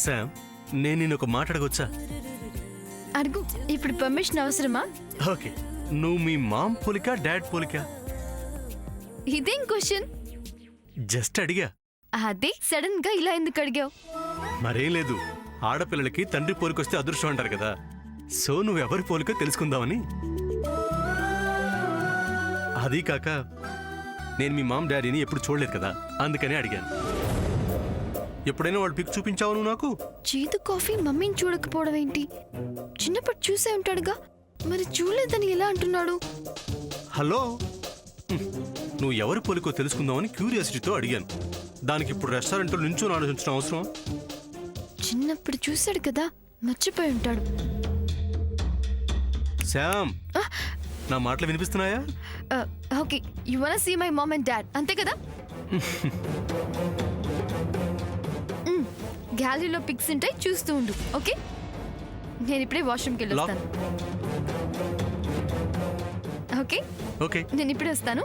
Sam, నేను నిన్ను ఒక మాట అడగొచ్చా? అడుగు. ఇప్పుడు పర్మిషన్ అవసరమా? ఓకే, నువ్వు మీ మామ్ పోలిక డాడ్ పోలిక? ఇదేం క్వశ్చన్? జస్ట్ అడిగా. అదే సడన్ గా ఇలా ఎందుకు అడిగావు? మరేం లేదు, ఆడపిల్లలకి తండ్రి పోలికొస్తే అదృష్టం అంటారు కదా, సో నువ్వెవరి పోలికో తెలుసుకుందామని. అదీ కాక నేను మీ మామ్ డాడీని ఎప్పుడు చూడలేదు కదా, అందుకనే అడిగాను. ఎప్పుడైనా వాడు పిక్ చూపించావు నువ్వు నాకు? చేదు కాఫీ మమ్మీని చూడకపోవడం ఏంటి? చిన్నప్పుడు చూసే ఉంటాడుగా, మరి చూడలేదని ఎలా అంటున్నాడు? హలో, నువ్వు ఎవరి పోలికో తెలుసుకుందామని క్యూరియాసిటీతో అడిగాను. దానికి ఇప్పుడు రెస్టారెంట్లో నుంచో ఆలోచించడం అవసరం? చిన్నప్పుడు చూశాడు కదా, మర్చిపోయి ఉంటాడు. శామ్, నా మాటలు వినిపిస్తున్నాయా? Okay, you want see my mom and dad, అంతే కదా? గ్యాలరీలో పిక్స్ ఉంటాయి, చూస్తూ ఉండు. ఓకే, నేను ఇప్పుడే వాష్రూమ్కి వెళ్ళొస్తాను. ఓకే ఓకే, నేను ఇప్పుడే వస్తాను.